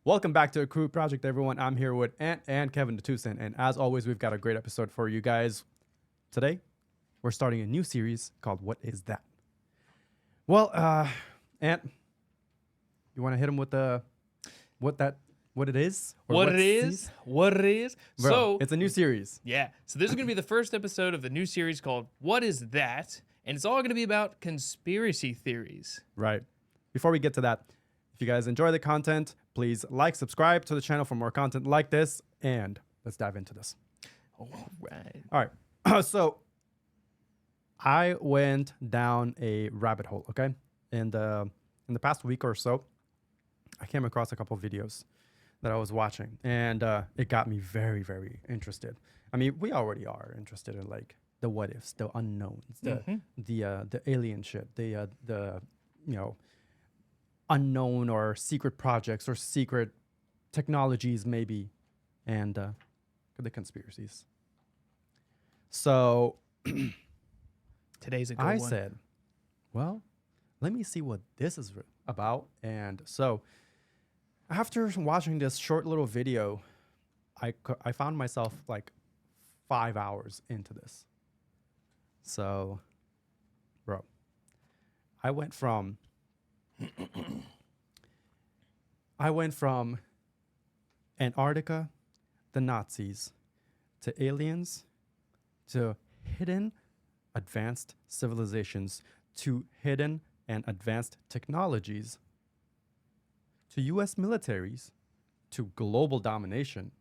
Welcome back to the Crude Project, everyone. I'm here with Ant and Kevin the Tucson, and as always, we've got a great episode for you guys. Today, we're starting a new series called "What Is That?" Well, Ant, you want to hit him with the what it is, or What it what's is, these? what it is. Bro, So, it's a new series. yeah. So this is going to be the first episode of the new series called What Is That? And it's all going to be about conspiracy theories. Right. Before we get to that, if you guys enjoy the content, please like, subscribe to the channel for more content like this, and let's dive into this. All right. All right. So I went down a rabbit hole, okay? And in the past week or so, I came across a couple of videos that I was watching, and it got me very, very interested. I mean, we already are interested in like the what ifs, the unknowns, the alien shit, the unknown or secret projects or secret technologies maybe, and the conspiracies. So Today's a good I one. said, well, let me see what this is about. And so after watching this short little video, I found myself like 5 hours into this. So, bro, I went from Antarctica, the Nazis, to aliens, to hidden advanced civilizations, to hidden and advanced technologies, to US militaries, to global domination,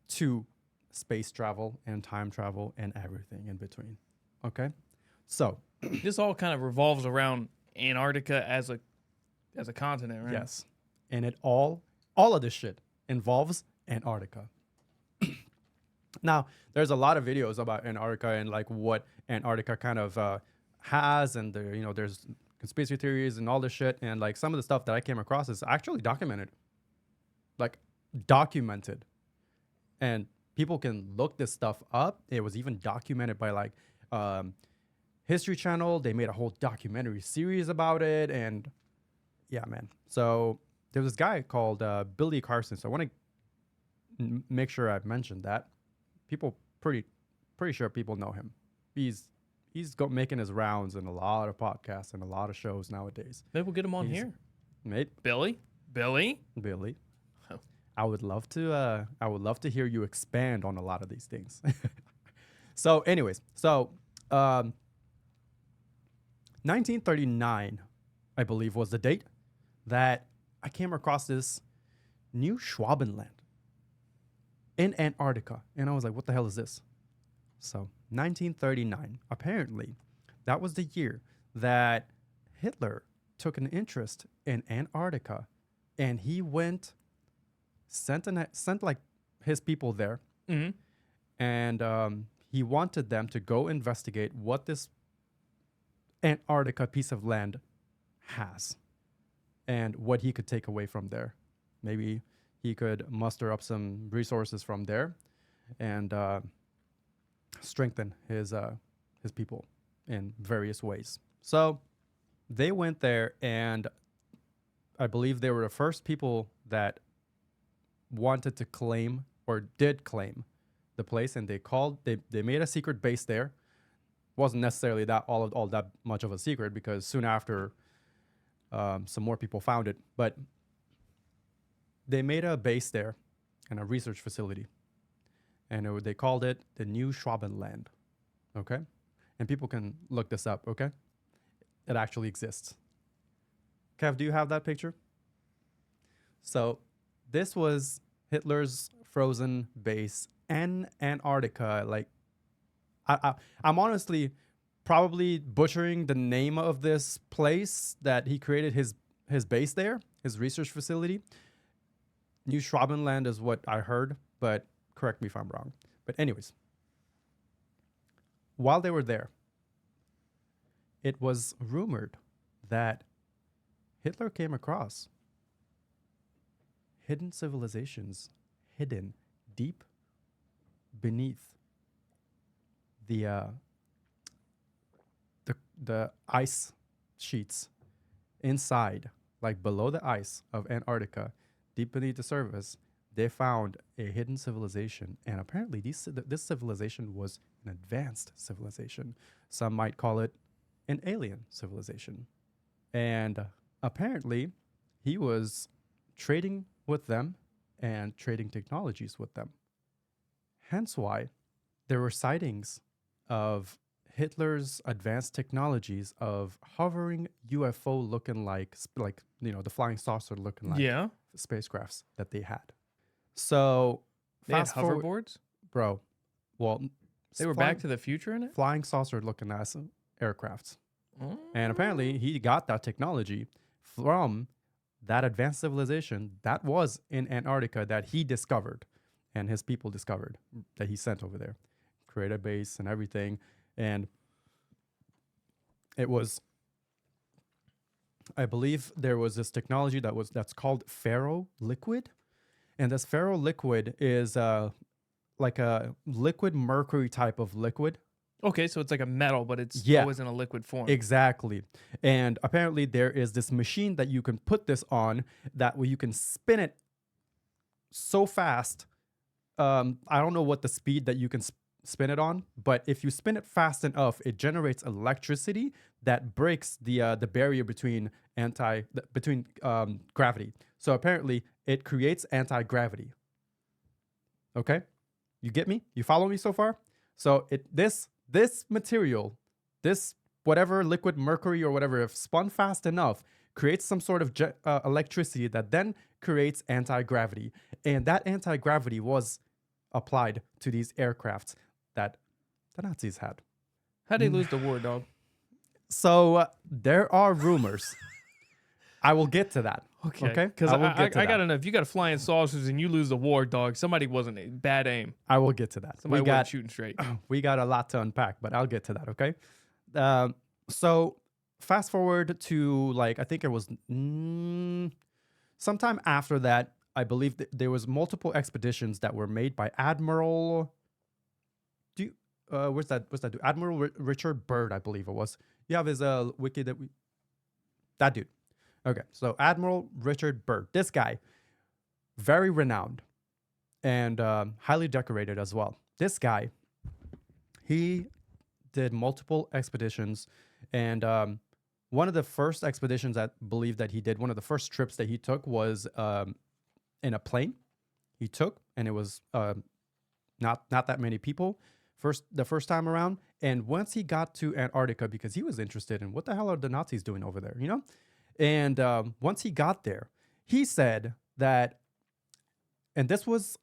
to space travel and time travel and everything in between. Okay? So, This all kind of revolves around Antarctica as a continent, right? yes. And it all of this shit involves Antarctica. Now, there's a lot of videos about Antarctica and like what Antarctica kind of has, and there's conspiracy theories and all this shit. And like some of the stuff that I came across is actually documented, and people can look this stuff up. It was even documented by like History Channel. They made a whole documentary series about it, and yeah, man. So there was this guy called Billy Carson. So I want to make sure I've mentioned that. People pretty sure people know him. He's making his rounds in a lot of podcasts and a lot of shows nowadays. Maybe we'll get him on He's- here. Mate, Billy? Billy, Oh. I would love to hear you expand on a lot of these things. So, anyways, 1939, I believe, was the date that I came across this new Schwabenland in Antarctica. And I was like, what the hell is this? So 1939, apparently, that was the year that Hitler took an interest in Antarctica, and he sent like his people there, Mm-hmm. and he wanted them to go investigate what this Antarctica piece of land has and what he could take away from there. Maybe he could muster up some resources from there and strengthen his people in various ways. So they went there, and I believe they were the first people that wanted to claim or did claim the place, and they made a secret base there. Wasn't necessarily that all that much of a secret, because soon after some more people found it, but they made a base there and a research facility, and they called it the New Schwabenland. Okay, and people can look this up. Okay, it actually exists. Kev, do you have that picture? So this was Hitler's frozen base in Antarctica. Like, I'm honestly probably butchering the name of this place that he created his base there, his research facility. New Schwabenland is what I heard, but correct me if I'm wrong. But anyways, while they were there, it was rumored that Hitler came across hidden civilizations, hidden deep beneath the ice sheets inside, like below the ice of Antarctica. deep beneath the surface, they found a hidden civilization. And apparently, this civilization was an advanced civilization. Some might call it an alien civilization. And apparently, he was trading with them and trading technologies with them. Hence why there were sightings of Hitler's advanced technologies of hovering UFO looking like the flying saucer looking like Yeah. spacecrafts that they had. So They had fast forward, hoverboards? bro. Well, They were Back to the Future in it? flying saucer looking ass aircrafts. Oh. And apparently he got that technology from that advanced civilization that was in Antarctica that he discovered and his people discovered that he sent over there. Create a base and everything. And it was, I believe there was this technology that's called ferro liquid. And this ferro liquid is like a liquid mercury type of liquid. Okay, so it's like a metal, but it's Yeah. always in a liquid form. Exactly. And apparently there is this machine that you can put this on that way you can spin it so fast. I don't know what the speed that you can spin it on, but if you spin it fast enough, it generates electricity that breaks the barrier between gravity. So apparently it creates anti-gravity. Okay? You get me? You follow me so far? So this material, this whatever liquid mercury or whatever, if spun fast enough, creates some sort of electricity that then creates anti-gravity. And that anti-gravity was applied to these aircrafts that the Nazis had. How'd they lose the war, dog? So there are rumors. I will get to that. Okay? Because I will get to I that. gotta know, if you got flying saucers and you lose the war, dog, somebody wasn't a bad aim. I will get to that. Somebody we wasn't got shooting straight. we got a lot to unpack, but I'll get to that. Okay. So fast forward to I think it was sometime after that. I believe there was multiple expeditions that were made by Admiral. What's that dude? Admiral Richard Byrd, I believe it was. You have his wiki that dude. Okay, so Admiral Richard Byrd, this guy, very renowned and highly decorated as well. This guy, he did multiple expeditions, and one of the first expeditions I believe that he did, one of the first trips that he took was in a plane. He took, and it was not that many people the first time around. And once he got to Antarctica, because he was interested in what the hell are the Nazis doing over there, you know? And once he got there, he said that, and this was,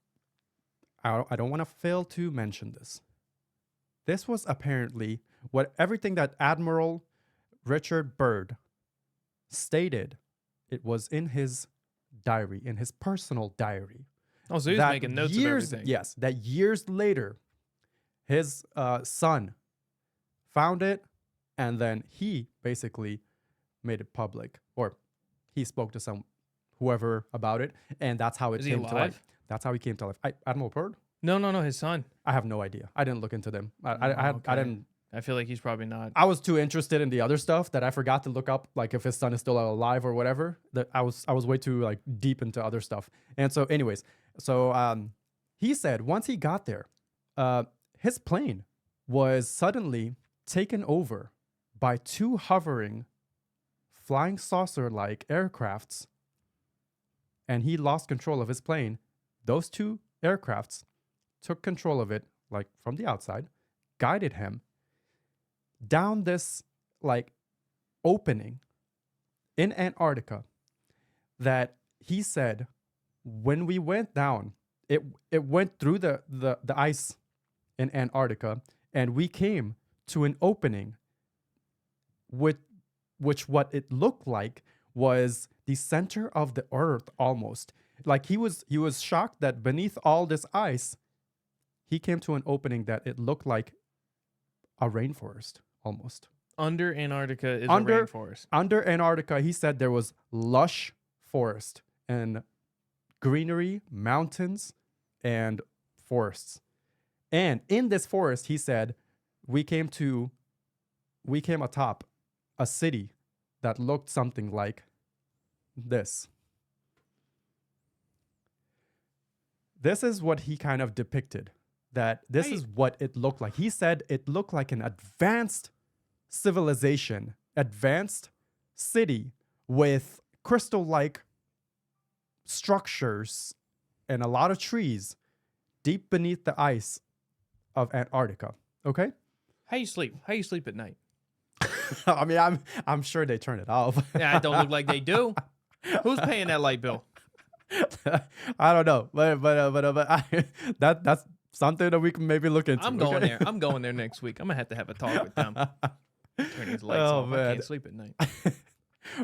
I don't want to fail to mention this. This was apparently everything that Admiral Richard Byrd stated, it was in his diary, in his personal diary. Oh, so he was making notes of everything. Yes, that years later, his son found it, and then he basically made it public, or he spoke to whoever about it, and that's how it came to life. That's how he came to life. Admiral Byrd? No, his son. I have no idea. I didn't look into them. I didn't. I feel like he's probably not. I was too interested in the other stuff that I forgot to look up, like if his son is still alive or whatever. That I was way too deep into other stuff. And so, anyways, he said once he got there, his plane was suddenly taken over by two hovering flying saucer-like aircrafts, and he lost control of his plane. Those two aircrafts took control of it, from the outside, guided him down this opening in Antarctica that he said when we went down, it went through the ice in Antarctica, and we came to an opening with which what it looked like was the center of the earth almost. He was shocked that beneath all this ice, he came to an opening that it looked like a rainforest almost. Under Antarctica is a rainforest. Under Antarctica, he said there was lush forest and greenery, mountains, and forests. And in this forest, he said, we came atop a city that looked something like this. this is what he kind of depicted, that this is what it looked like. He said it looked like an advanced civilization, advanced city with crystal-like structures and a lot of trees deep beneath the ice of Antarctica. Okay? How you sleep? How you sleep at night? I mean, I'm sure they turn it off. Yeah, it don't look like they do. Who's paying that light bill? I don't know, but that's something that we can maybe look into. I'm going okay? there. I'm going there next week. I'm gonna have a talk with them. Turn these lights Oh, off. man. I can't sleep at night.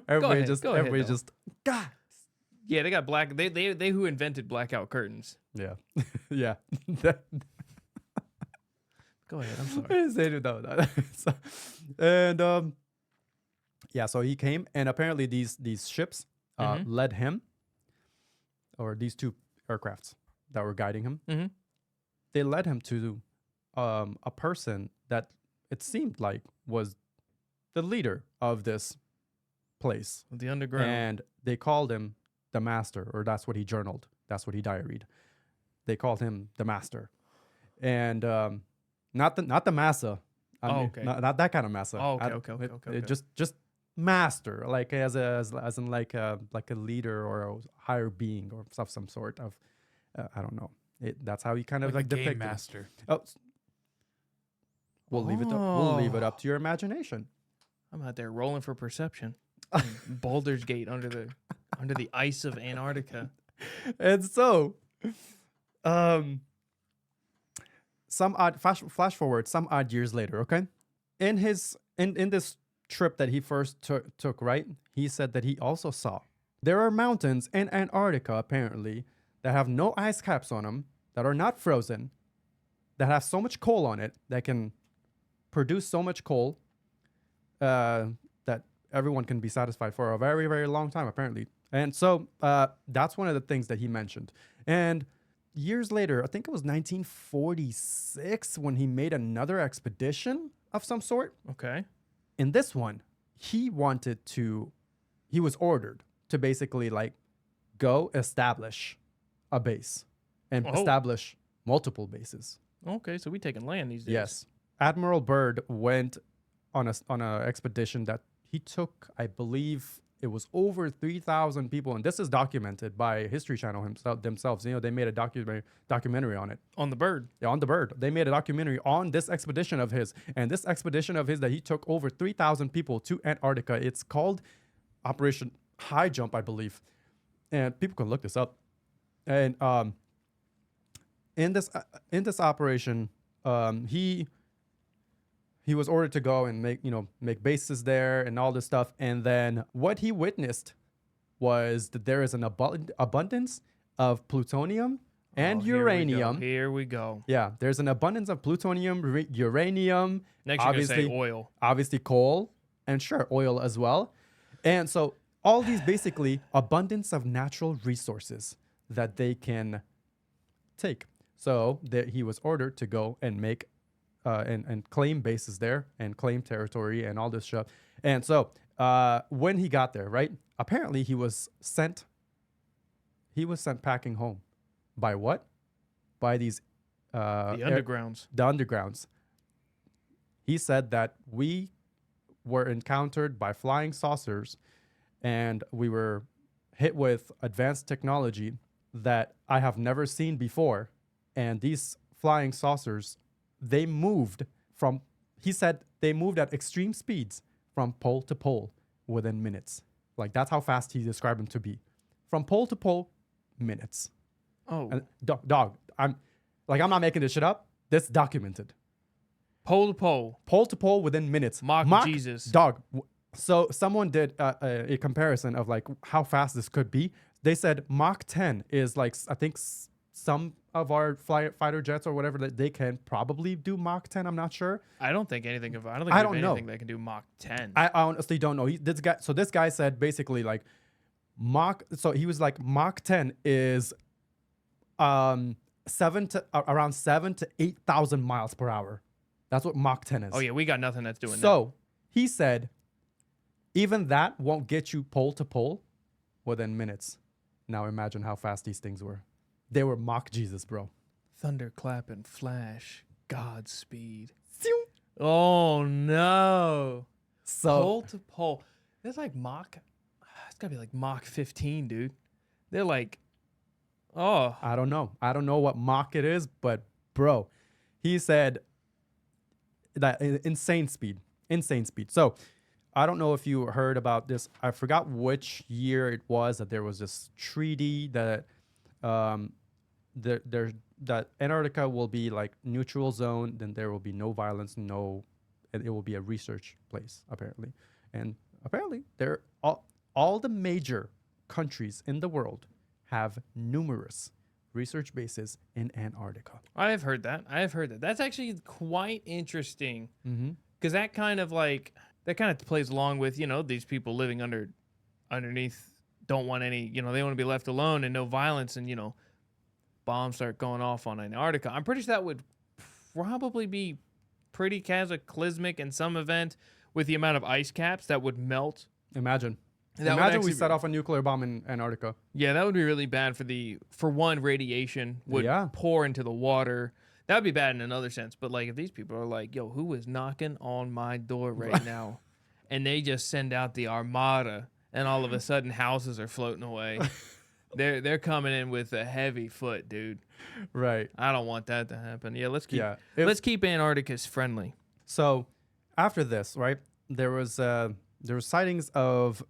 Everybody ahead, just go ahead, everybody though. just God. Yeah, they got black. They who invented blackout curtains. Yeah, yeah. Go ahead. I'm sorry. They do know. So, and yeah, so he came, and apparently these ships led him, or these two aircrafts that were guiding him. Mm-hmm. They led him to a person that it seemed like was the leader of this place, The underground. and they called him the master, or that's what he journaled. That's what he diaried. They called him the master, and not the massa. I mean, okay. not that kind of massa. Oh, okay, I- okay, it- okay, it okay. Just master, like as in like a leader or a higher being or some sort of. I don't know. That's how he kind of Like like a game depicted. master. Oh, we'll leave it up to your imagination. I'm out there rolling for perception. Boulder's Gate under the ice of Antarctica. And so, some odd flash forward some odd years later. Okay, in this trip that he first took, right? He said that he also saw there are mountains in Antarctica apparently that have no ice caps on them, that are not frozen, that have so much coal on it that can produce so much coal that everyone can be satisfied for a very, very long time, apparently. And so that's one of the things that he mentioned. And years later, I think it was 1946, when he made another expedition of some sort. Okay. In this one, he was ordered to basically like go establish a base and Oh. establish multiple bases. Okay, so we taking land these days. Yes. Admiral Byrd went on a expedition that he took, I believe it was over 3,000 people, and this is documented by History Channel themselves. You know, they made a documentary on it. On the Bird. Yeah, on the Bird. They made a documentary on this expedition of his, and this expedition of his that he took over 3,000 people to Antarctica. It's called Operation High Jump, I believe, and people can look this up. And in this operation, he was ordered to go and make bases there and all this stuff. And then what he witnessed was that there is an abundance of plutonium and uranium. Here we go. Yeah, there's an abundance of plutonium, uranium, Next you're going to say oil. obviously coal, and sure, oil as well. And so all these basically abundance of natural resources that they can take. So that he was ordered to go and make and claim bases there and claim territory and all this stuff. And so when he got there, right, apparently he was sent packing home. By what? By these The undergrounds. the undergrounds. He said that we were encountered by flying saucers, and we were hit with advanced technology that I have never seen before. And these flying saucers, they moved at extreme speeds from pole to pole within minutes. Like, that's how fast he described them to be. From pole to pole, minutes. Oh. And dog, I'm not making this shit up. This documented. Pole to pole. Pole to pole within minutes. Mock Jesus. Dog. So someone did a comparison of like how fast this could be. They said Mach 10 is like, I think some of our fighter jets or whatever, that they can probably do Mach 10. I'm not sure. I don't think we have know. anything that can do Mach 10. I honestly don't know. This guy said basically like he was like Mach 10 is around 7 to 8,000 miles per hour. That's what Mach 10 is. Oh yeah, we got nothing that's doing that. So he said, even that won't get you pole to pole within minutes. Now imagine how fast these things were. They were mock Jesus, bro. Thunderclap and flash. Godspeed. Sew. Oh no. So Pole to pole. It's like Mach. It's gotta be like Mach 15, dude. They're like, oh, I don't know. I don't know what mock it is, but bro, he said that insane speed. Insane speed. So I don't know if you heard about this. I forgot which year it was that there was this treaty that that Antarctica will be like neutral zone, then there will be no violence, and it will be a research place apparently. And apparently there all the major countries in the world have numerous research bases in Antarctica. I have heard that. That's actually quite interesting Mm-hmm. because that kind of plays along with, these people living underneath don't want any, they want to be left alone and no violence, and bombs start going off on Antarctica. I'm pretty sure that would probably be pretty cataclysmic in some event with the amount of ice caps that would melt. Imagine we set off a nuclear bomb in Antarctica. Yeah, that would be really bad for one, radiation would pour into the water. That would be bad in another sense. But like if these people are like, yo, who is knocking on my door right now? And they just send out the armada and all of a sudden houses are floating away. They're coming in with a heavy foot, dude. Right. I don't want that to happen. Yeah, let's keep Antarctica friendly. So after this, right, there was sightings of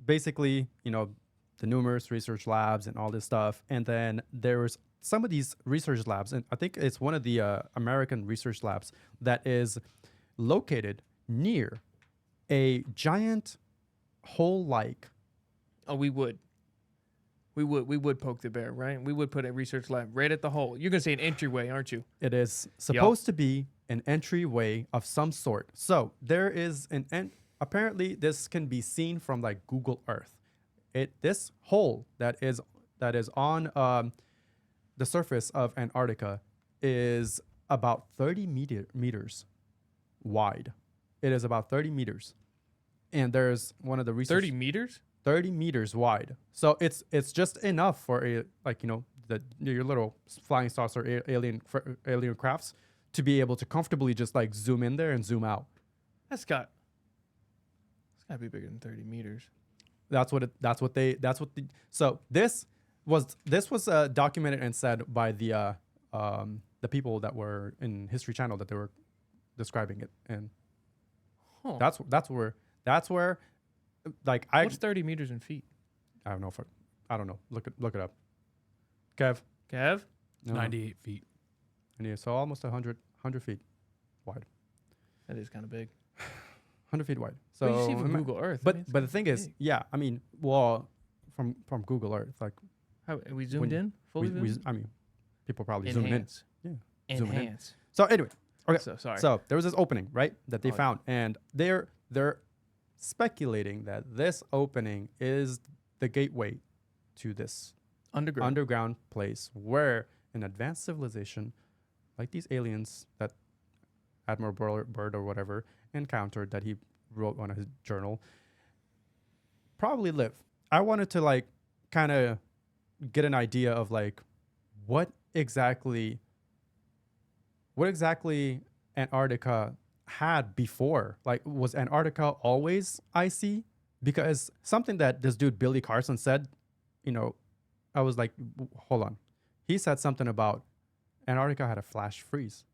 basically, the numerous research labs and all this stuff. And then there was some of these research labs, and I think it's one of the American research labs that is located near a giant hole-like. Oh, we would poke the bear, right? We would put a research lab right at the hole. You're going to say an entryway, aren't you? It is supposed to be an entryway of some sort. So there is apparently this can be seen from like Google Earth. This hole that is on the surface of Antarctica is about 30 meters wide. It is about 30 meters. And there's one of the research 30 meters? 30 meters wide. So it's just enough for your little flying saucer alien crafts to be able to comfortably just like zoom in there and zoom out. It's got to be bigger than 30 meters. So this was documented and said by the people that were in History Channel that they were describing it, and that's where like what's 30 meters in feet? I don't know. Look it up. Kev? No. 98 feet. And so almost 100 feet wide. That is kind of big. 100 feet wide. So you see from Google Earth. But the thing is, from Google Earth, like how we zoomed in? Fully zoomed? People probably zoom in. Yeah. Enhance. So anyway, okay. So sorry. So there was this opening, right, that they found, and they're speculating that this opening is the gateway to this underground place where an advanced civilization like these aliens that Admiral Byrd or whatever encountered, that he wrote on his journal, probably live. I wanted to like kind of get an idea of like what exactly Antarctica had before. Like, was Antarctica always icy? Because something that this dude Billy Carson said, I was like, hold on. He said something about Antarctica had a flash freeze,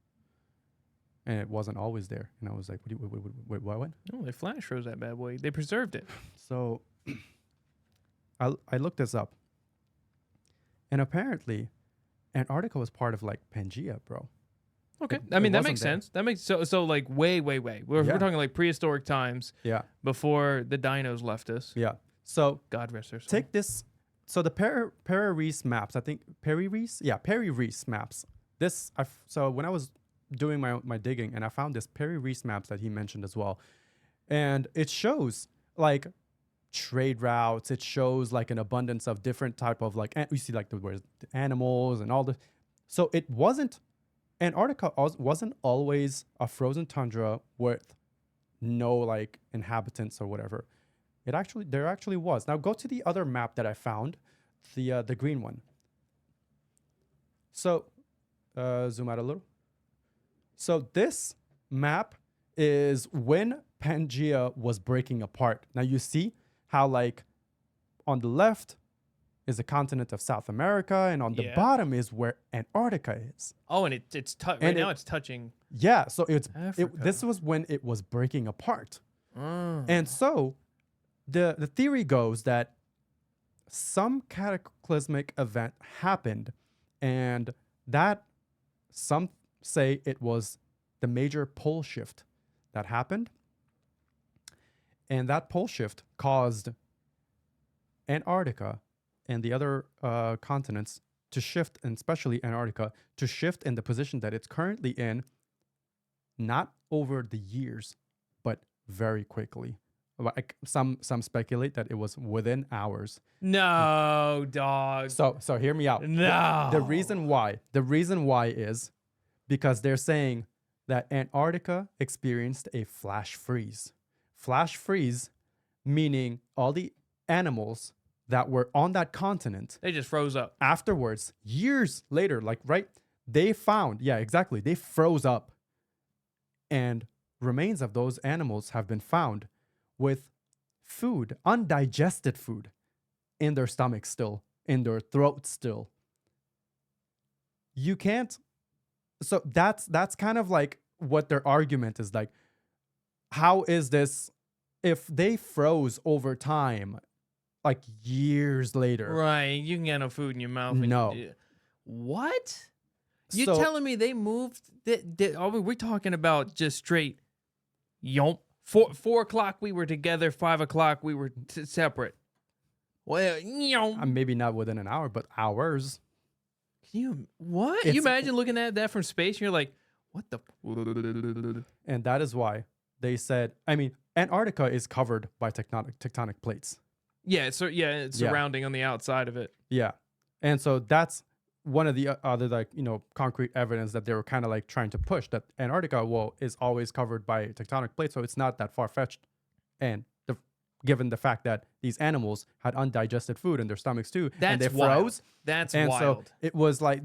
and it wasn't always there. And I was like, wait, what? No, they flash froze that bad boy. They preserved it. So I looked this up, and apparently Antarctica was part of like Pangea, bro. Okay, that makes sense. That makes so like way. We're talking like prehistoric times. Yeah. Before the dinos left us. Yeah. So God rest their soul. Take this. So the Perry Reese maps. I think Perry Reese. Yeah, Perry Reese maps. So when I was doing my digging, and I found this Perry Reese maps that he mentioned as well, and it shows like trade routes. It shows like an abundance of different type of like you see like the animals and all the. So it wasn't. Antarctica wasn't always a frozen tundra with no like inhabitants or whatever. There actually was. Now go to the other map that I found, the green one. So, zoom out a little. So this map is when Pangea was breaking apart. Now you see how like on the left is the continent of South America, and on the Yeah. bottom is where Antarctica is. Oh, and right now it's touching. Yeah, so Africa. this was when it was breaking apart. Oh. And so the theory goes that some cataclysmic event happened, and that some say it was the major pole shift that happened. And that pole shift caused Antarctica and the other continents to shift, and especially Antarctica, to shift in the position that it's currently in, not over the years, but very quickly. Like some speculate that it was within hours. No, dog. So hear me out. No. The reason why is because they're saying that Antarctica experienced a flash freeze. Flash freeze meaning all the animals that were on that continent They just froze up. afterwards, years later, like right, they found, yeah, exactly. They froze up, and remains of those animals have been found with food, undigested food, in their stomachs still, in their throats still. You can't. So that's kind of like what their argument is like. How is this if they froze over time, like years later? Right. You can get no food in your mouth. No. What? You So- telling me they moved? We're talking about just straight yomp. 4 o'clock we were together. 5 o'clock we were separate. Well, yomp. Maybe not within an hour, but hours. What? It's- You imagine looking at that from space and you're like, what the? And that is why they said, I mean, Antarctica is covered by tectonic plates. Yeah, so yeah, it's Yeah. surrounding on the outside of it. Yeah. And so that's one of the other, like, concrete evidence that they were kind of like trying to push, that Antarctica, is always covered by tectonic plates. So it's not that far fetched. And given the fact that these animals had undigested food in their stomachs too, and they That's wild. froze. That's And wild. so it was like,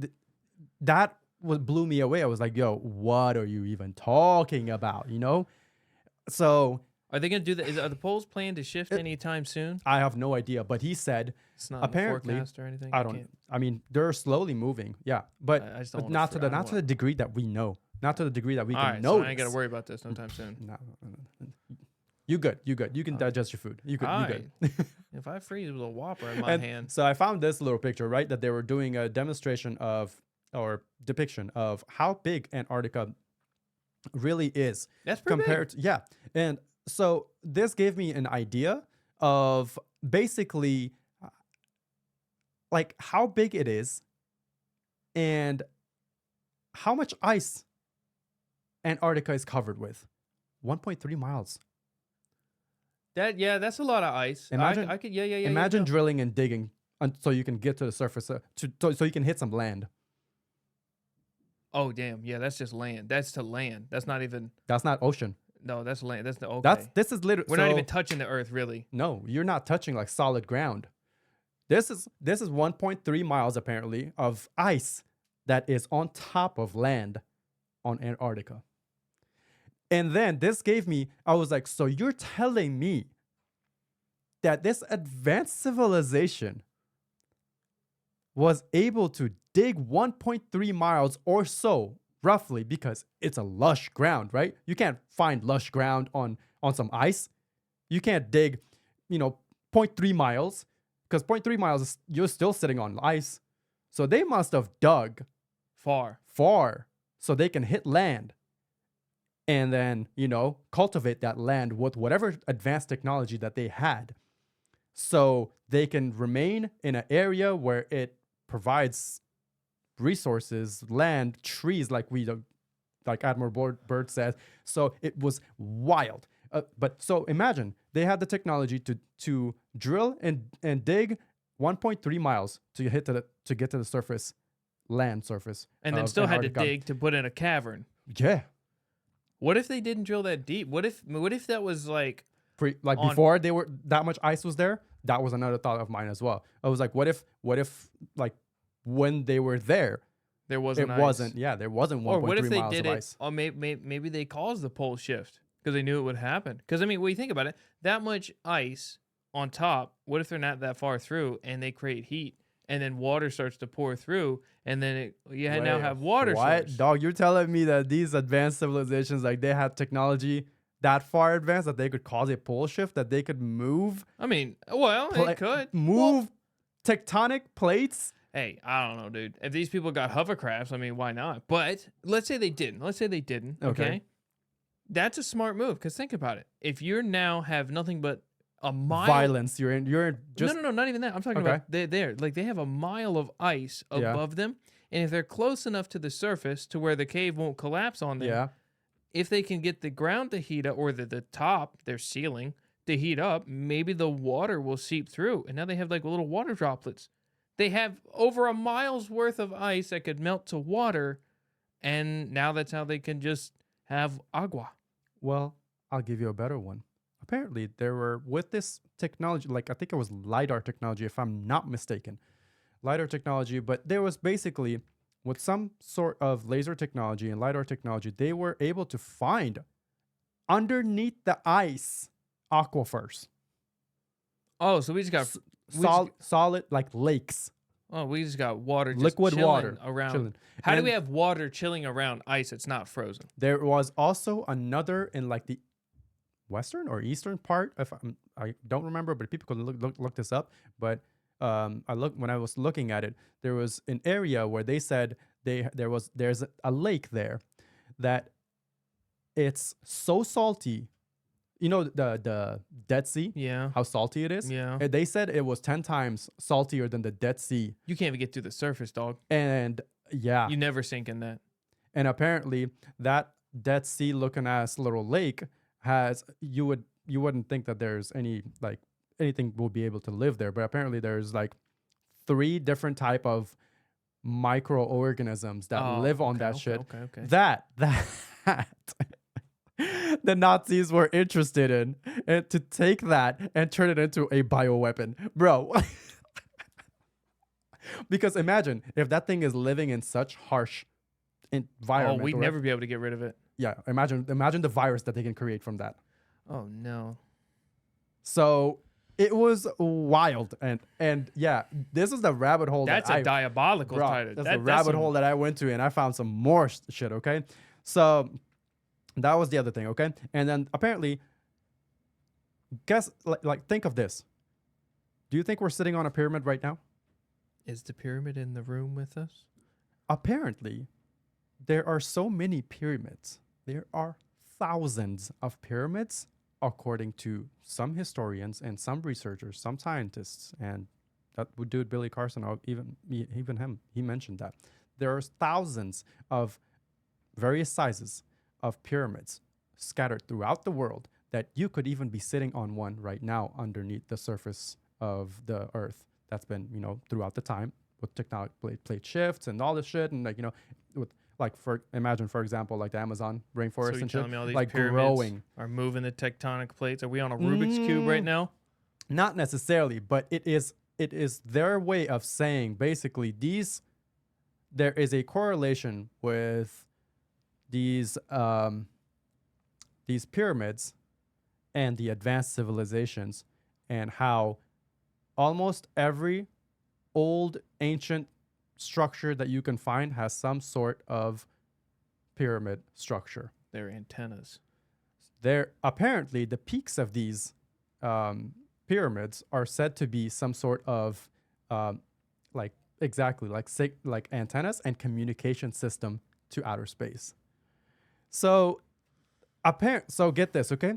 that blew me away. I was like, yo, what are you even talking about? So Are they going to do that? Are the poles planned to shift anytime soon? I have no idea, but he said, It's not apparently, in the forecast or anything. I You don't. can't- I mean, they're slowly moving, yeah, but, I just don't but wanna not fr- to I the don't the degree that we know, not to the degree that we All can right, know. so I ain't got to worry about this no time soon. No. You good? You good? You can digest your food. You good? All You good? If I freeze with a Whopper in my And hand, so I found this little picture, right, that they were doing a demonstration of, or depiction of, how big Antarctica really is that's pretty compared to, yeah. And so this gave me an idea of basically like how big it is and how much ice Antarctica is covered with. 1.3 miles. big. That's a lot of ice. Imagine- I could, yeah. Imagine drilling and digging so you can get to the surface, so you can hit some land. Oh damn, yeah, that's just land. That's to land. That's not even. That's not ocean. No, that's land. That's the okay. This is literally. We're not even touching the earth, really. No, you're not touching like solid ground. This is 1.3 miles apparently of ice that is on top of land on Antarctica. And then this gave me, I was like, so you're telling me that this advanced civilization was able to dig 1.3 miles or so, roughly, because it's a lush ground, right? You can't find lush ground on some ice. You can't dig, 0.3 miles, because 0.3 miles is, you're still sitting on ice. So they must have dug Far. so they can hit land and then, cultivate that land with whatever advanced technology that they had, so they can remain in an area where it provides resources, land, trees, like Admiral Byrd says. So it was wild. But so imagine they had the technology to drill and dig 1.3 miles to get to the surface, land surface, And then of still had to Antarctica. dig to put in a cavern. Yeah, What if they didn't drill that deep? What if that was like on- before they were that much ice was there. That was another thought of mine as well. I was like, what if like when they were there, there wasn't It ice. wasn't. Yeah, there wasn't 1.3 Or what if they miles did of it? ice. Or maybe they caused the pole shift because they knew it would happen. Because I mean, when you think about it, that much ice on top. What if they're not that far through and they create heat, and then water starts to pour through, and then now Wait, have water what? source. Dog, you're telling me that these advanced civilizations, like they had technology that far advanced that they could cause a pole shift, that they could move, I mean, well, it could move Well, tectonic plates? hey, I don't know, dude. If these people got hovercrafts, I mean, why not? But let's say they didn't. Okay. Okay. That's a smart move because think about it. If you now have nothing but a mile. Violence. You're just No, not even that. I'm talking Okay. about they have a mile of ice Yeah. above them, and if they're close enough to the surface to where the cave won't collapse on them, yeah. if they can get the ground to heat up or the top, their ceiling to heat up, maybe the water will seep through, and now they have like little water droplets. They have over a mile's worth of ice that could melt to water, and now that's how they can just have agua. Well, I'll give you a better one. Apparently, there were with this technology, like I think it was LiDAR technology, if I'm not mistaken, LiDAR technology. But there was basically with some sort of laser technology and LiDAR technology, they were able to find underneath the ice aquifers, Oh, so we just got solid like lakes, we just got water, just liquid chilling water around. chilling. How do And we have water chilling around ice that's not frozen? There was also another in like the western or eastern part. I don't remember, but people could look this up. But when I was looking at it, there was an area where they said there's a lake there that it's so salty. You know the Dead Sea, Yeah. how salty it is. Yeah. And they said it was 10 times saltier than the Dead Sea, You can't even get to the surface, dog. and yeah, You never sink in that. and apparently that Dead Sea looking ass little lake has you wouldn't think that there's anything will be able to live there, but apparently there's like 3 different type of microorganisms that live on that shit. Okay. That the Nazis were interested in, and to take that and turn it into a bioweapon, bro. Because imagine if that thing is living in such harsh environment. Oh, we'd right? never be able to get rid of it. Yeah, imagine the virus that they can create from that. Oh no. So it was wild, and yeah, this is the rabbit hole. That's a diabolical title. That's the rabbit hole that I went to, and I found some more shit. Okay, so that was the other thing. Okay, and then apparently, guess like think of this. Do you think we're sitting on a pyramid right now? Is the pyramid in the room with us? Apparently, there are so many pyramids. There are thousands of pyramids, according to some historians and some researchers, some scientists, and that would do Billy Carson, even him. He mentioned that there are thousands of various sizes of pyramids scattered throughout the world that you could even be sitting on one right now underneath the surface of the earth. That's been, throughout the time with tectonic plate shifts and all this shit. And imagine, for example, like the Amazon rainforest So and telling shit, me all these like pyramids growing. are moving the tectonic plates? Are we on a Rubik's Cube right now? Not necessarily, but it is their way of saying basically there is a correlation with these pyramids and the advanced civilizations, and how almost every old ancient structure that you can find has some sort of pyramid structure. They're antennas. Apparently the peaks of these pyramids are said to be some sort of like antennas and communication system to outer space. So get this, okay?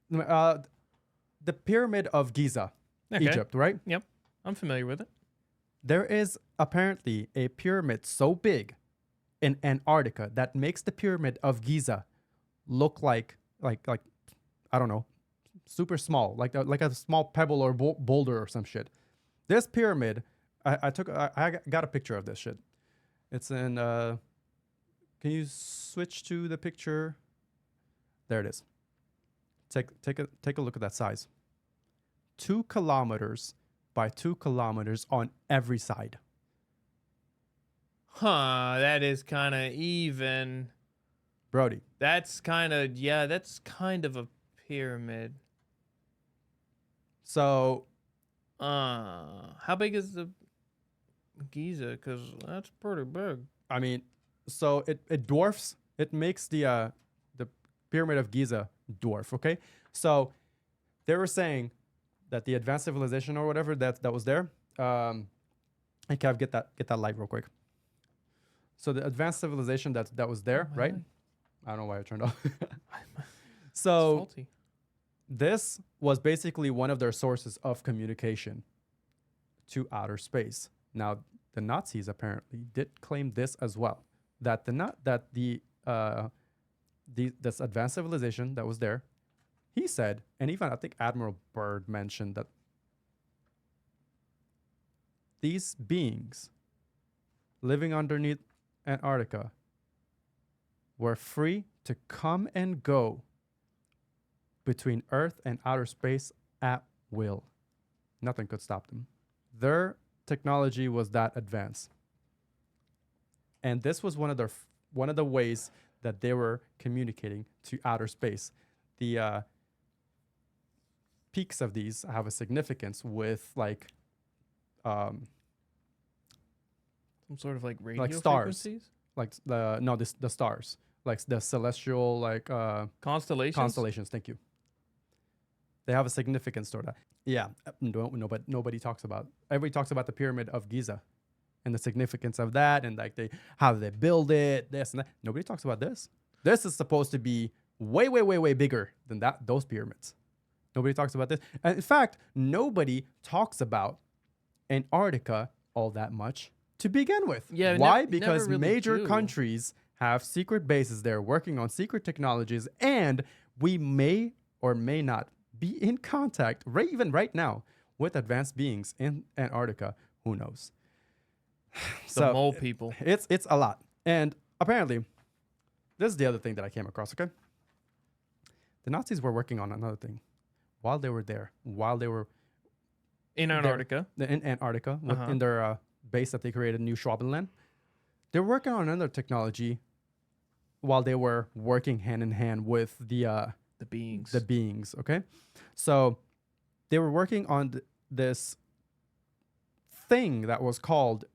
The Pyramid of Giza, Okay. Egypt, right? Yep. I'm familiar with it. There is apparently a pyramid so big in Antarctica that makes the Pyramid of Giza look like I don't know, super small, like a small pebble or boulder or some shit. This pyramid, I got a picture of this shit. It's in. Can you switch to the picture? There it is. Take a look at that size. 2 kilometers by 2 kilometers on every side. That is kind of even. Brody. That's kind of a pyramid. So, how big is the Giza? Because that's pretty big. I mean, so it dwarfs. It makes the pyramid of Giza dwarf. Okay, so they were saying that the advanced civilization or whatever that was there. And Kev, get that light real quick. So the advanced civilization that was there, right? Light. I don't know why I turned off. It's So faulty. this was basically one of their sources of communication to outer space. Now, the Nazis apparently did claim this as well, that this advanced civilization that was there, he said, and even I think Admiral Byrd mentioned that these beings living underneath Antarctica were free to come and go between Earth and outer space at will. Nothing could stop them. Their technology was that advanced. And this was one of the ways that they were communicating to outer space. The peaks of these have a significance with Some sort of like radio stars. frequencies? the stars, like the celestial Constellations? Thank you. They have a significance to that. Yeah, no, but nobody talks about. Everybody talks about the pyramid of Giza, and the significance of that, and how they build it, this and that. Nobody talks about this. This is supposed to be way, way, way, way bigger than those pyramids. Nobody talks about this, and in fact, nobody talks about Antarctica all that much to begin with. Yeah, why? never Because really major do. countries have secret bases there working on secret technologies, and we may or may not be in contact, even right now, with advanced beings in Antarctica. Who knows? The mole people. It's a lot. And apparently, this is the other thing that I came across, okay? The Nazis were working on another thing while they were there, In Antarctica. in Antarctica, Uh-huh. in their base that they created, New Schwabenland. They were working on another technology while they were working hand in hand with the beings. beings, okay? So they were working on this thing that was called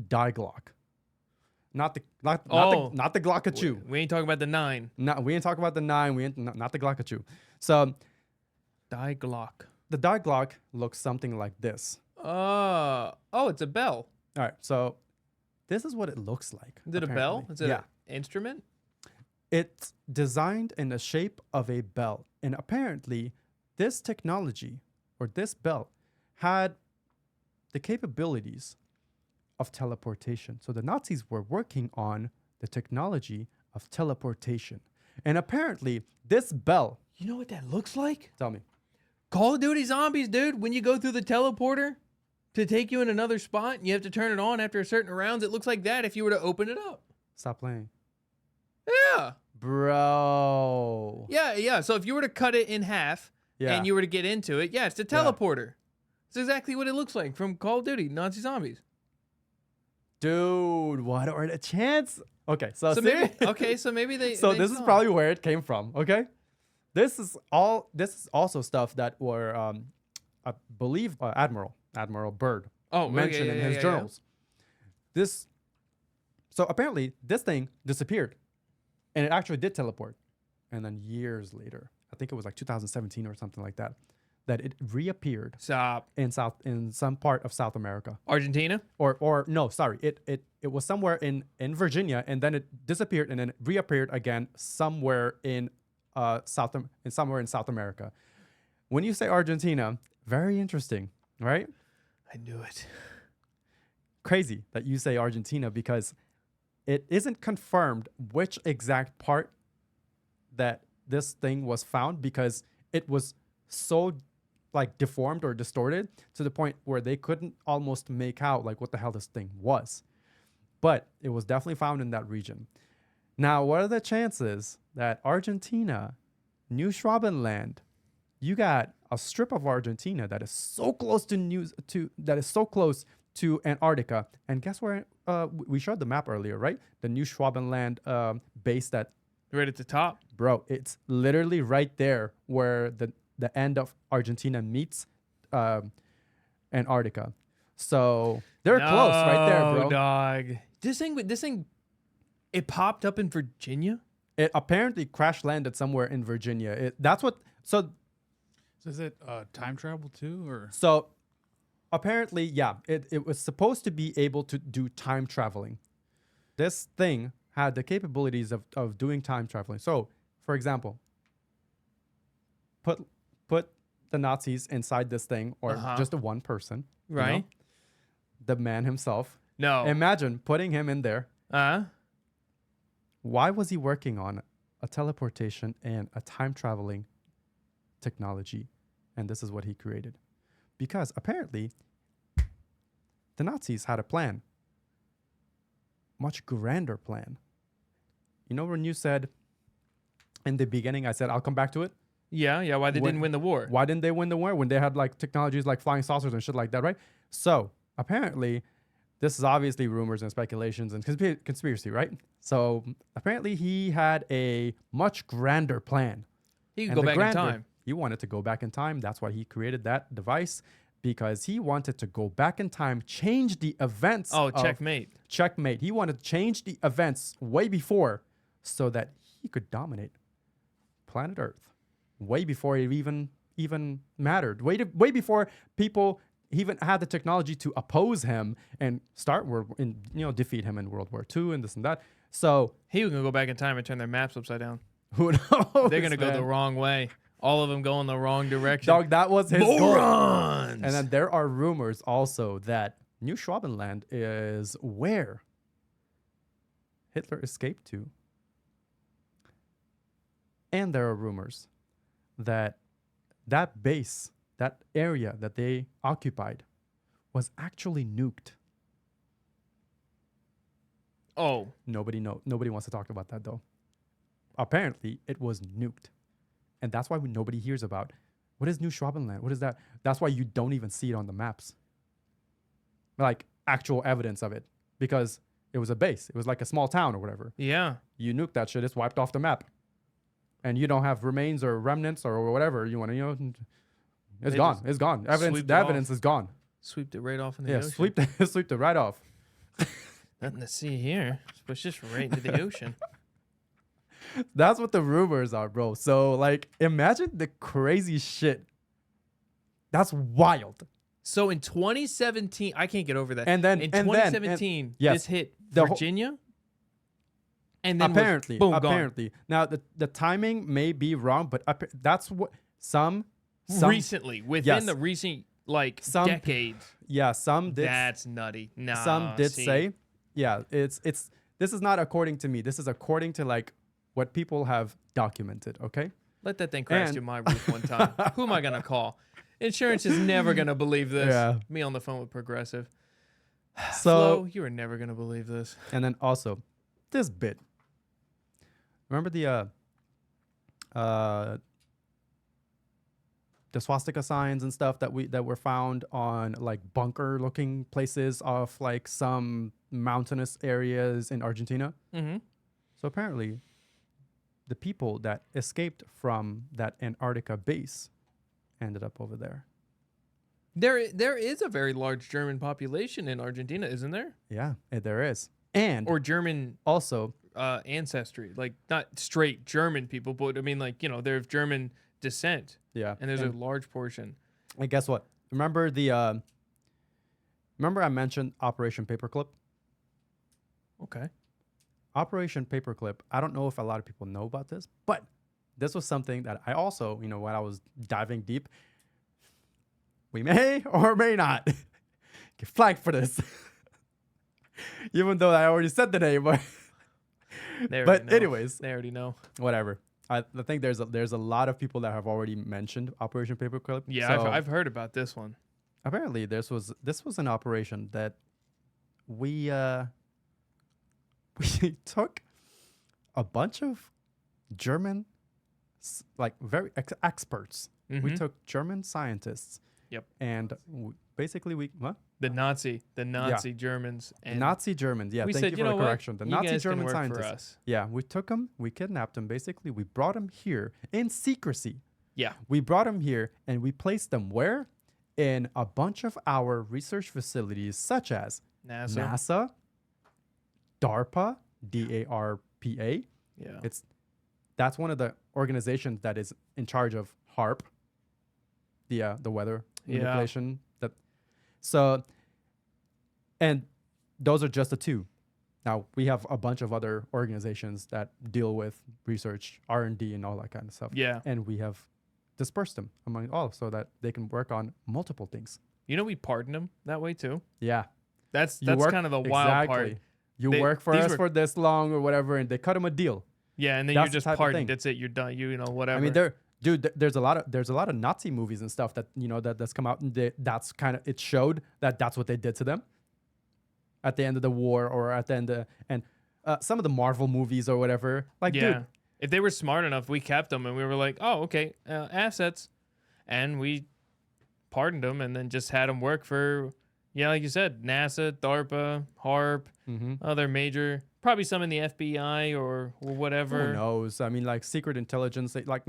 Glock. Not the Glockachu. We ain't talking about the 9. No, we ain't talk about the 9. We ain't not the Glockachu. So Glock. the Glock looks something like this. It's a bell. All right, so this is what it looks like. Is it a bell? apparently. Is it Yeah. an instrument? It's designed in the shape of a bell. And apparently, this technology, or this bell, had the capabilities of teleportation. So the Nazis were working on the technology of teleportation. And apparently, this bell, You know what that looks like? tell me, Call of Duty Zombies, dude. When you go through the teleporter to take you in another spot and you have to turn it on after a certain rounds, it looks like that if you were to open it up. stop playing. Yeah. Bro. Yeah. So if you were to cut it in half Yeah. and you were to get into it, it's a teleporter. It's exactly what it looks like from Call of Duty, Nazi Zombies. Dude, what are the chances? Okay, so maybe they. So they this is saw. probably where it came from, okay? This is also stuff that were I believe Admiral Byrd mentioned in his journals. So apparently this thing disappeared, and it actually did teleport. And then years later, I think it was like 2017 or something like that, that it reappeared Stop. in some part of South America. Argentina? Or no, sorry, it was somewhere in Virginia, and then it disappeared, and then it reappeared again somewhere in South America. When you say Argentina, very interesting, right? I knew it. Crazy that you say Argentina, because it isn't confirmed which exact part that this thing was found, because it was so like deformed or distorted to the point where they couldn't almost make out like what the hell this thing was. But it was definitely found in that region. Now, what are the chances that Argentina, New Schwabenland, you got a strip of Argentina that is so close to Antarctica. And guess where? We showed the map earlier, right? The New Schwabenland base that, Right at the top. bro, it's literally right there where the end of Argentina meets Antarctica. So they're close right there, bro. Dog. This thing, it popped up in Virginia. It apparently crash landed somewhere in Virginia. That's what. So Is it time travel too, or? So apparently, yeah, it was supposed to be able to do time traveling. This thing had the capabilities of doing time traveling. So, for example, put the Nazis inside this thing, or just a one person, Right. you know? The man himself. No. Imagine putting him in there. Uh-huh. Why was he working on a teleportation and a time traveling technology? And this is what he created. Because apparently, the Nazis had a plan. Much grander plan. You know when you said in the beginning, I said, I'll come back to it? Yeah. Why they didn't win the war? Why didn't they win the war? When they had like technologies like flying saucers and shit like that, right? So apparently, this is obviously rumors and speculations and conspiracy, right? So apparently he had a much grander plan. He could And go the back in time. He wanted to go back in time. That's why he created that device, because he wanted to go back in time, change the events. Oh, checkmate. Checkmate. He wanted to change the events way before so that he could dominate planet Earth. Way before it even mattered. Way before people even had the technology to oppose him and defeat him in World War II and this and that. So He was going to go back in time and turn their maps upside down. who knows? They're going to go the wrong way. All of them go in the wrong direction. Dog, that was his goal. Morons! And then there are rumors also that New Schwabenland is where Hitler escaped to. And there are rumors that that base, that area that they occupied, was actually nuked. Oh. Nobody wants to talk about that though. Apparently, it was nuked. And that's why nobody hears about. What is New Schwabenland? What is that? That's why you don't even see it on the maps. Like actual evidence of it. Because it was a base. It was like a small town or whatever. Yeah. You nuke that shit, it's wiped off the map. And you don't have remains or remnants or whatever you want to, it's gone. It's gone. The evidence is gone. Sweeped it right off in the ocean. Sweeped it right off. Nothing to see here. It's just right into the ocean. That's what the rumors are, bro. So, like, imagine the crazy shit. That's wild. So in 2017, I can't get over that. And then in and 2017, yes, this hit the Virginia. And then apparently, boom, apparently. Now the timing may be wrong, but that's what some recently within the recent decades. Yeah, some did. That's nutty. Nah, some did say, yeah, it's. This is not according to me. This is according to like what people have documented. Okay. Let that thing crash through my roof one time. Who am I gonna call? Insurance is never gonna believe this. Yeah. Me on the phone with Progressive. So Flo, you are never gonna believe this. And then also, this bit. Remember the swastika signs and stuff that were found on like bunker looking places of like some mountainous areas in Argentina? Mm-hmm. So apparently, the people that escaped from that Antarctica base ended up over there. There is a very large German population in Argentina, isn't there? Yeah, there is. And or German also ancestry, like not straight German people, but I mean like, they're of German descent. Yeah. And there's a large portion. And guess what? Remember I mentioned Operation Paperclip? Okay. Operation Paperclip, I don't know if a lot of people know about this, but this was something that I also, when I was diving deep, we may or may not get flagged for this. Even though I already said the name, but anyways. They already know. Whatever. I think there's a lot of people that have already mentioned Operation Paperclip. Yeah, so I've heard about this one. Apparently, this was an operation that we took a bunch of German, like very experts. Mm-hmm. We took German scientists. Yep. And basically, The Nazi Germans. And Nazi Germans. Yeah, we thank said, you you for know the what? correction. The You Nazi guys can German work for scientists. us. Yeah, we took them, we kidnapped them. Basically, we brought them here in secrecy. Yeah. We brought them here and we placed them where? In a bunch of our research facilities, such as NASA, DARPA, DARPA. Yeah. That's one of the organizations that is in charge of HARP, the weather manipulation. And those are just the two. Now we have a bunch of other organizations that deal with research, R&D, and all that kind of stuff. Yeah. And we have dispersed them among all so that they can work on multiple things. You know, we pardoned them that way too. Yeah. That's work- kind of the wild part. exactly. You They- work for these us were- for this long or whatever, and they cut them a deal. Yeah, and then That's you're the just type of pardoned. thing. That's it. You're done. You know, whatever. I mean, there's a lot of Nazi movies and stuff that that's come out, and that's kind of, it showed that that's what they did to them at the end of the war, or at the end and some of the Marvel movies or whatever. Like, yeah. dude, If they were smart enough, we kept them and we were like, oh, okay, assets, and we pardoned them and then just had them work for, yeah, like you said, NASA, DARPA, HARP, other major, probably some in the FBI or whatever. who knows? I mean, like secret intelligence, like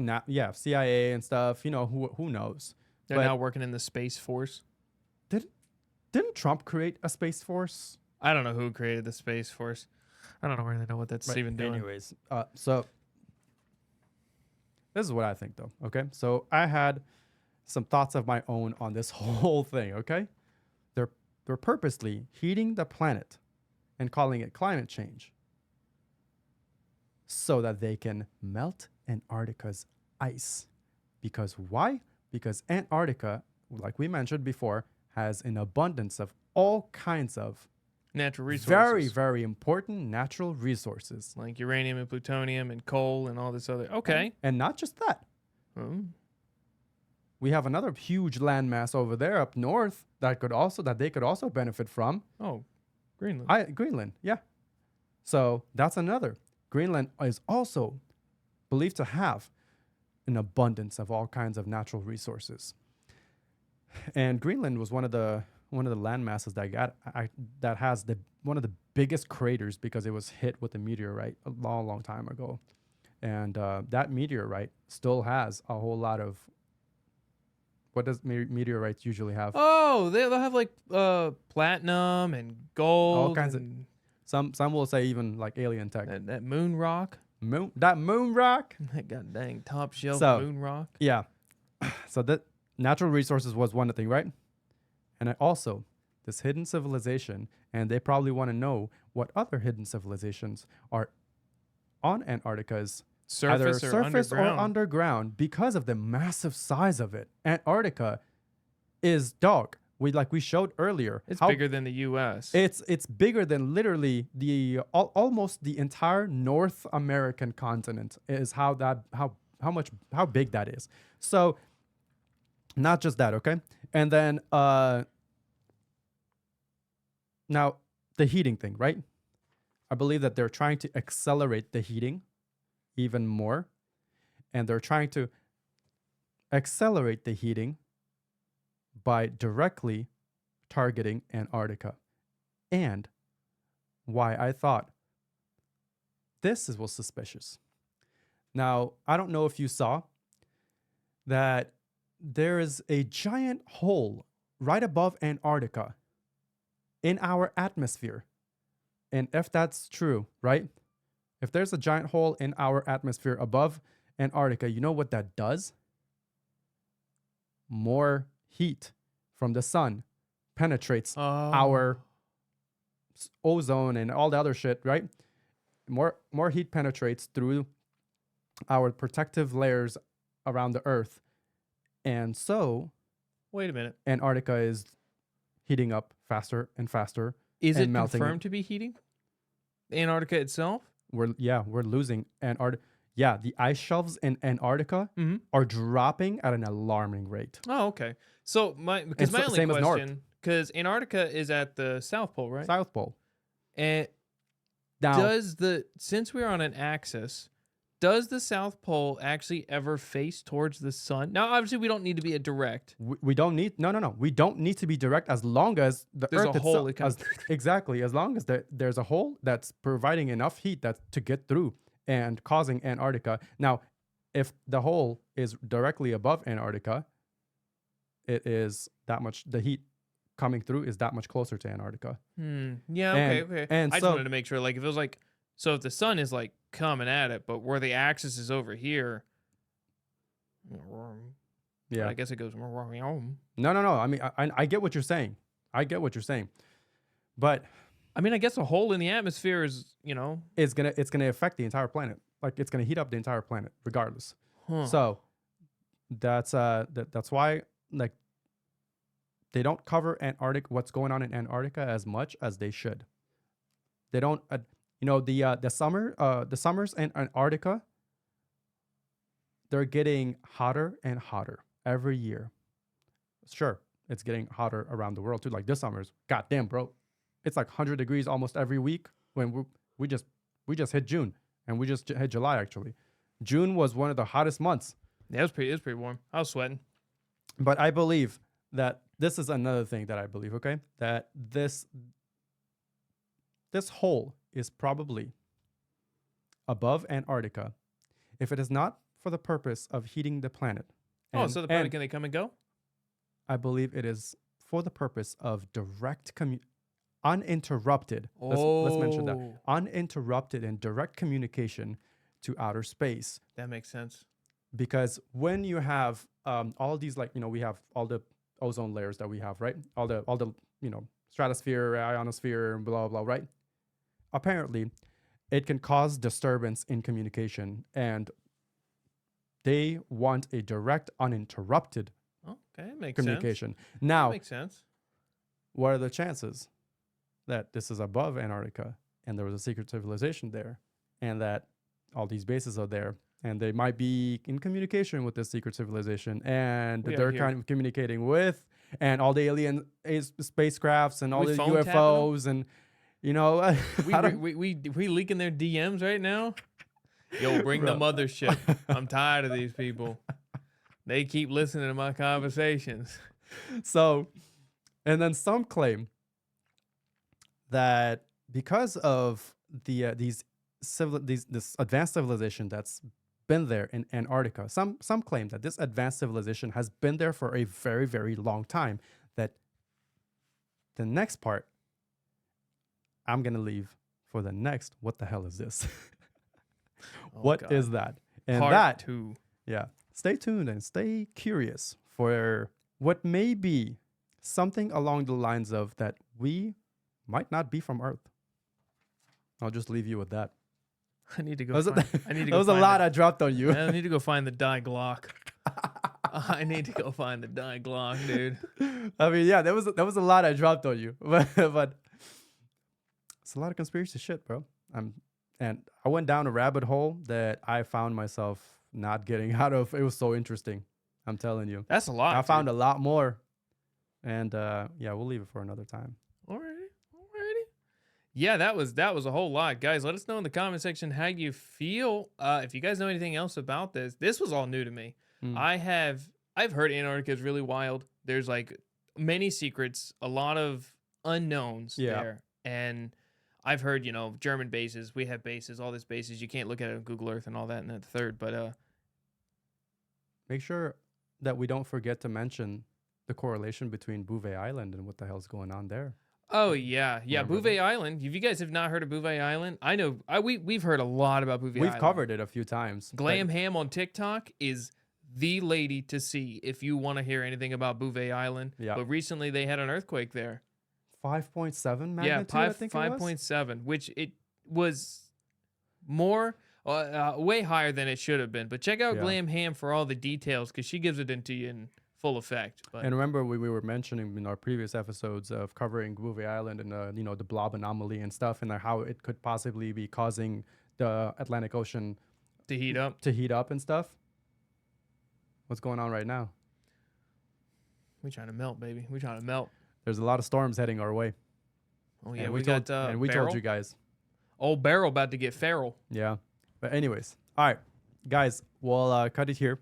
CIA and stuff. You know, who knows? They're But- now working in the Space Force. Didn't Trump create a space force? I don't know who created the Space Force. I don't really know what that's Right, even doing. Anyways, so this is what I think, though. Okay, so I had some thoughts of my own on this whole thing. Okay, they're purposely heating the planet and calling it climate change so that they can melt Antarctica's ice. Because why? Because Antarctica, like we mentioned before, has an abundance of all kinds of Natural resources. very, very important natural resources. Like uranium and plutonium and coal and all this other. Okay. And not just that. Oh. We have another huge landmass over there up north that they could also benefit from. Oh, Greenland. Greenland, yeah. So that's another. Greenland is also believed to have an abundance of all kinds of natural resources. And Greenland was one of the land masses that has one of the biggest craters because it was hit with a meteorite a long, long time ago. And that meteorite still has a whole lot of. What does meteorites usually have? Oh, they'll have like platinum and gold. All kinds of. and Some will say even like alien tech. that moon rock. Moon rock. That god dang top shelf So- moon rock. Yeah. So that natural resources was one thing, right? And this hidden civilization, and they probably want to know what other hidden civilizations are on Antarctica's either Surface or surface underground. or underground because of the massive size of it. Antarctica is we showed earlier. It's how bigger than the U.S. It's bigger than literally almost the entire North American continent is how big that is. So not just that, okay? And then now the heating thing, right? I believe that they're trying to accelerate the heating even more, and they're trying to accelerate the heating by directly targeting Antarctica. And why I thought was suspicious. Now, I don't know if you saw that there is a giant hole right above Antarctica in our atmosphere. And if that's true, right? If there's a giant hole in our atmosphere above Antarctica, you know what that does? More heat from the sun penetrates our ozone and all the other shit, right? More heat penetrates through our protective layers around the Earth. And so Wait a minute. Antarctica is heating up faster and faster. Is and it melting. confirmed to be heating? Antarctica itself? We're losing Antarctica. Yeah, the ice shelves in Antarctica Mm-hmm. are dropping at an alarming rate. Oh, okay. So my only same as North. question, because Antarctica is at the South Pole, right? South Pole. And Now, since we're on an axis, does the South Pole actually ever face towards the sun? Now, obviously, we don't need to be a direct. We don't need no. We don't need to be direct as long as the There's Earth a hole. itself, exactly, as long as there's a hole that's providing enough heat to get through and causing Antarctica. Now, if the hole is directly above Antarctica, it is that much. The heat coming through is that much closer to Antarctica. Yeah. Okay. And I just so, wanted to make sure, like, if it was like, so if the sun is like coming at it, but where the axis is over here, yeah, I guess it goes. No. I mean, I get what you're saying. But I mean, I guess a hole in the atmosphere is, it's gonna affect the entire planet. Like, it's gonna heat up the entire planet regardless. So that's why, like, they don't cover what's going on in Antarctica as much as they should. They don't, the summers in Antarctica, they're getting hotter and hotter every year. Sure, it's getting hotter around the world too. Like this summer's, goddamn, bro, it's like 100 degrees almost every week. When we just hit June, and we just hit July actually. June was one of the hottest months. Yeah, it was pretty warm. I was sweating. But I believe that this is another thing that I believe. Okay, that this hole is probably above Antarctica, if it is not for the purpose of heating the planet. So the planet, can they come and go? I believe it is for the purpose of direct uninterrupted. Let's mention that. Uninterrupted and direct communication to outer space. That makes sense. Because when you have all these, like, we have all the ozone layers that we have, right? All the stratosphere, ionosphere, blah blah, right? Apparently, it can cause disturbance in communication, and they want a direct, uninterrupted communication. Sense. Now, that makes sense. What are the chances that this is above Antarctica and there was a secret civilization there, and that all these bases are there, and they might be in communication with this secret civilization, and they're kind of communicating with, and all the alien spacecrafts and all the UFOs, and we leaking their DMs right now. Yo, bring the mothership. I'm tired of these people. They keep listening to my conversations. So, and then some claim that because of this advanced civilization that's been there in Antarctica, some claim that this advanced civilization has been there for a very, very long time. That the next part, I'm gonna leave for the next. What the hell is this? What is that? And Part 2. Yeah. Stay tuned and stay curious for what may be something along the lines of that we might not be from Earth. I'll just leave you with that. I need to go. That was a lot I dropped on you. I need to go find the die Glock. I need to go find the die Glock, dude. I mean, yeah, that was a lot I dropped on you, but it's a lot of conspiracy shit, bro. And I went down a rabbit hole that I found myself not getting out of. It was so interesting. I'm telling you. That's a lot. I found a lot more. And we'll leave it for another time. Alrighty. Yeah, that was a whole lot. Guys, let us know in the comment section how you feel. If you guys know anything else about this. This was all new to me. I've heard Antarctica is really wild. There's like many secrets, a lot of unknowns there. And I've heard, German bases. We have bases, all these bases. You can't look at it on Google Earth and all that and the third. But make sure that we don't forget to mention the correlation between Bouvet Island and what the hell's going on there. Oh, yeah. Bouvet Island. If you guys have not heard of Bouvet Island, I know we've heard a lot about Bouvet Island. We've covered it a few times. Glam Ham on TikTok is the lady to see if you want to hear anything about Bouvet Island. Yeah. But recently they had an earthquake there. 5.7 magnitude, I think 5.7, which it was more, way higher than it should have been. But check out Glam Ham for all the details, because she gives it into you in full effect. But. And remember, we were mentioning in our previous episodes of covering Bouvet Island and the blob anomaly and stuff, and how it could possibly be causing the Atlantic Ocean to heat up and stuff. What's going on right now? We're trying to melt, baby. We're trying to melt. There's a lot of storms heading our way. Oh, yeah. And we told you guys. Old Barrel about to get feral. Yeah. But anyways, all right. guys, we'll cut it here.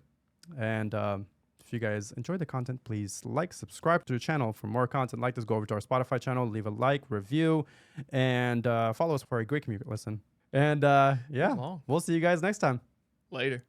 And if you guys enjoy the content, please like, subscribe to the channel for more content like this. Go over to our Spotify channel, leave a like, review, and follow us for a great community listen. And yeah, long. we'll see you guys next time. Later.